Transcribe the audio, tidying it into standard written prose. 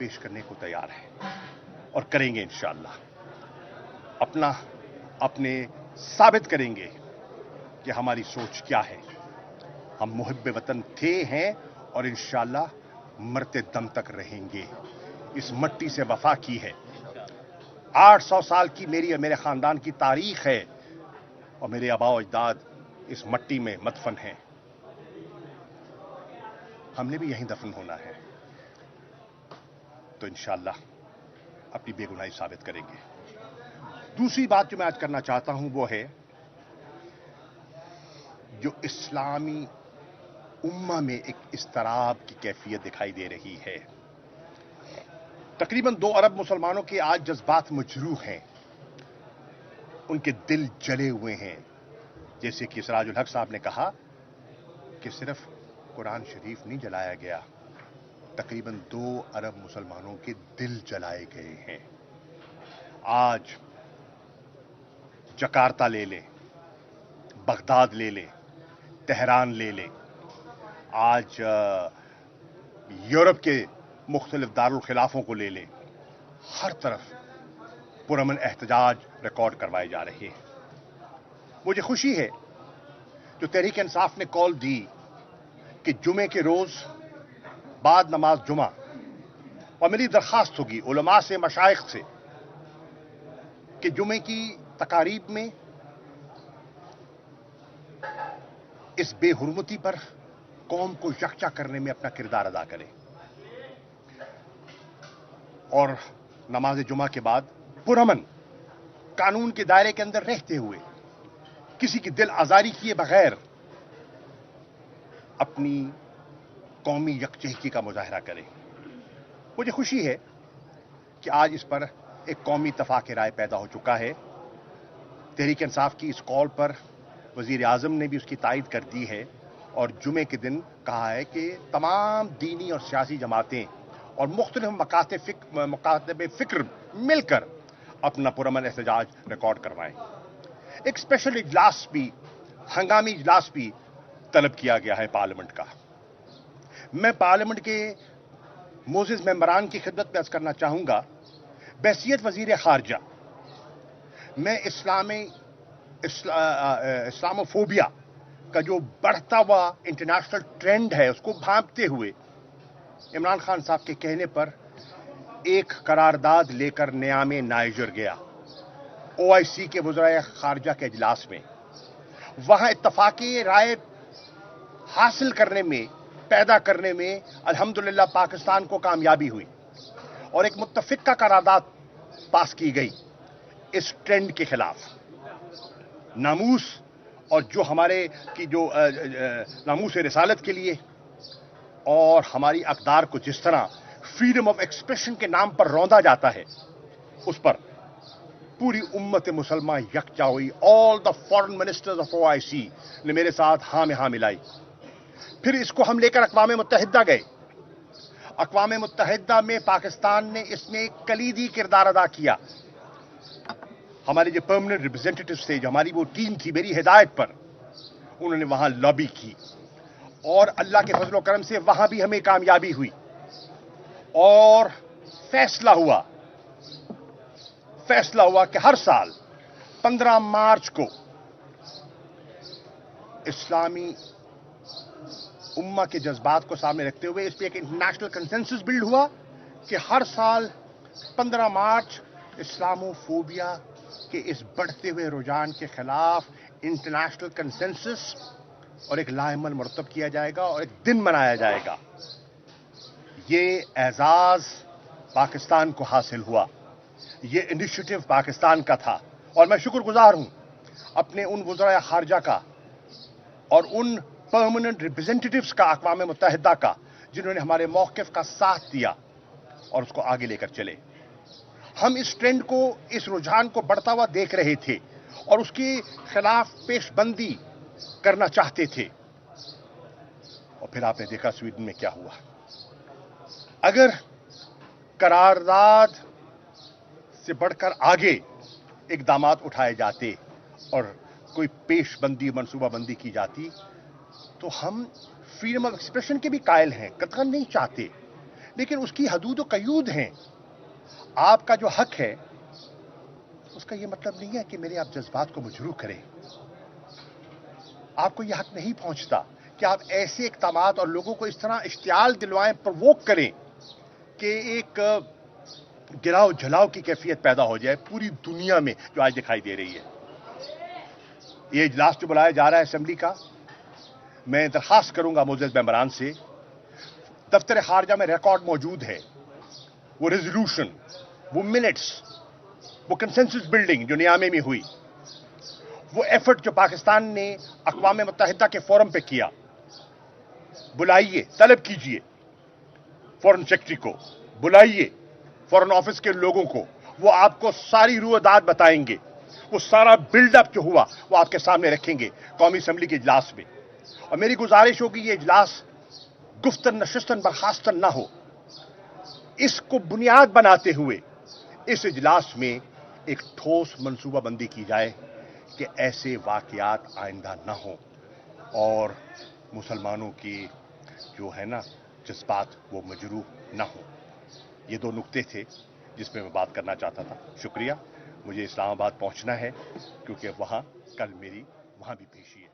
पेश करने को तैयार हैं और करेंगे इंशाअल्लाह। अपने साबित करेंगे कि हमारी सोच क्या है। हम मुहिब्बे वतन थे, हैं और इंशाअल्लाह मरते दम तक रहेंगे। इस मट्टी से वफा की है। 800 साल की मेरी और मेरे खानदान की तारीख है और मेरे आबा अजदाद इस मट्टी में मदफन हैं। हमने भी यहीं दफन होना है, तो इंशाअल्लाह अपनी बेगुनाही साबित करेंगे। दूसरी बात जो मैं आज करना चाहता हूं वो है जो इस्लामी उम्मा में एक इस्तराब की कैफियत दिखाई दे रही है। तकरीबन 2 अरब मुसलमानों के आज जज्बात मजरूह हैं, उनके दिल जले हुए हैं। जैसे कि सिराजुल हक साहब ने कहा कि सिर्फ कुरान शरीफ नहीं जलाया गया, तकरीबन 2 अरब मुसलमानों के दिल जलाए गए हैं। आज जकार्ता ले लें, बगदाद ले लें, तेहरान ले लें, आज यूरोप के मुख्तलिफ दारुल खिलाफों को ले लें, हर तरफ पुरअमन एहतजाज रिकॉर्ड करवाए जा रहे हैं। मुझे खुशी है जो तहरीक इंसाफ ने कॉल दी कि जुमे के रोज बाद नमाज जुमा, और मेरी दरखास्त होगी उलमा से, मशाइख से, कि जुमे की तकारीब में इस बेहुरमती पर कौम को यकजा करने में अपना किरदार अदा करें और नमाज जुमा के बाद पुरअमन कानून के दायरे के अंदर रहते हुए किसी की दिल आजारी किए बगैर अपनी कौमी यकजहती का मुजाहरा करें। मुझे खुशी है कि आज इस पर एक कौमी इत्तफाक राय पैदा हो चुका है। तहरीक इंसाफ की इस कॉल पर वजीर आजम ने भी उसकी तायद कर दी है और जुमे के दिन कहा है कि तमाम दीनी और सियासी जमातें और मुख्तलिफ मकातब फिक्र मिलकर अपना पुरअमन एहतजाज रिकॉर्ड करवाएं। एक स्पेशल इजलास भी, हंगामी इजलास भी तलब किया गया है पार्लियामेंट का। मैं पार्लियामेंट के मोअज़्ज़िज़ मेंबरान की खिदमत में अर्ज़ करना चाहूंगा, बहैसियत वज़ीर खारजा मैं इस्लामोफोबिया का जो बढ़ता हुआ इंटरनेशनल ट्रेंड है उसको भांपते हुए इमरान खान साहब के कहने पर एक करारदाद लेकर नियाम नाइजर गया OIC के वज़राए खारजा के इजलास में। वहां इत्तफाकी राय हासिल करने में, पैदा करने में अल्हम्दुलिल्लाह पाकिस्तान को कामयाबी हुई और एक मुत्तफ़िक़ा करारदाद पास की गई इस ट्रेंड के खिलाफ। नामूस और जो हमारे की जो नामूस रिसालत के लिए और हमारी अक़दार को जिस तरह फ्रीडम ऑफ एक्सप्रेशन के नाम पर रौंदा जाता है, उस पर पूरी उम्मत मुसलमान यकजा हुई। All the foreign ministers of OIC ने मेरे साथ हाँ में हाँ मिलाई। फिर इसको हम लेकर अक़वाम मुत्तहिदा गए। अक़वाम मुत्तहिदा में पाकिस्तान ने इसमें कलीदी किरदार अदा किया। हमारे जो परमानेंट रिप्रेजेंटेटिव्स थे, जो हमारी वो टीम थी, मेरी हिदायत पर उन्होंने वहां लॉबी की और अल्लाह के फजल व करम से वहां भी हमें कामयाबी हुई और फैसला हुआ कि हर साल 15 मार्च को इस्लामी उम्मा के जज्बात को सामने रखते हुए इस पर एक इंटरनेशनल कंसेंसस बिल्ड हुआ कि हर साल 15 मार्च इस्लामोफोबिया के इस बढ़ते हुए रुझान के खिलाफ इंटरनेशनल कंसेंसस और एक लाइमल मुरतब किया जाएगा और एक दिन मनाया जाएगा। ये एजाज पाकिस्तान को हासिल हुआ, ये इनिशिएटिव पाकिस्तान का था और मैं शुक्रगुजार हूं अपने उन वज़राए खारजा का और उन परमानेंट रिप्रेजेंटेटिव्स का अक़वाम मुत्तहिदा का जिन्होंने हमारे मौक़िफ़ का साथ दिया और उसको आगे लेकर चले। हम इस ट्रेंड को, इस रुझान को बढ़ता हुआ देख रहे थे और उसके खिलाफ पेशबंदी करना चाहते थे और फिर आपने देखा स्वीडन में क्या हुआ। अगर करारदाद से बढ़कर आगे इक़दामात उठाए जाते और कोई पेशबंदी, मनसूबाबंदी की जाती तो हम फ्रीडम ऑफ एक्सप्रेशन के भी कायल हैं, कतई नहीं चाहते, لیکن اس کی حدود و قیود ہیں. آپ کا جو حق ہے اس کا یہ مطلب نہیں ہے کہ میرے آپ جذبات کو مجروح کریں. آپ کو یہ حق نہیں پہنچتا کہ آپ ایسے اقدامات اور لوگوں کو اس طرح اشتعال دلوائیں، پرووک کریں کہ ایک گراؤ جھلاؤ کی کیفیت پیدا ہو جائے پوری دنیا میں جو آج دکھائی دے رہی ہے. یہ اجلاس جو بلایا جا رہا ہے اسمبلی کا، میں درخواست کروں گا معزز ممبران سے، دفتر خارجہ میں ریکارڈ موجود ہے، وہ ریزولوشن، وہ منٹس، وہ کنسنسس بلڈنگ جو نیامے میں ہوئی، وہ ایفرٹ جو پاکستان نے اقوام متحدہ کے فورم پہ کیا. بلائیے، طلب کیجئے فورن سیکرٹری کو، بلائیے فورن آفس کے لوگوں کو، وہ آپ کو ساری رویداد بتائیں گے. وہ سارا بلڈ اپ جو ہوا وہ آپ کے سامنے رکھیں گے قومی اسمبلی کے اجلاس میں. اور میری گزارش ہوگی یہ اجلاس گفتن نشستن برخاستن نہ ہو. اس کو بنیاد بناتے ہوئے اس اجلاس میں ایک ٹھوس منصوبہ بندی کی جائے کہ ایسے واقعات آئندہ نہ ہوں اور مسلمانوں کی جو ہے نا جذبات وہ مجروح نہ ہوں. یہ دو نقطے تھے جس میں بات کرنا چاہتا تھا. شکریہ. مجھے اسلام آباد پہنچنا ہے کیونکہ وہاں کل میری وہاں بھی پیشی ہے.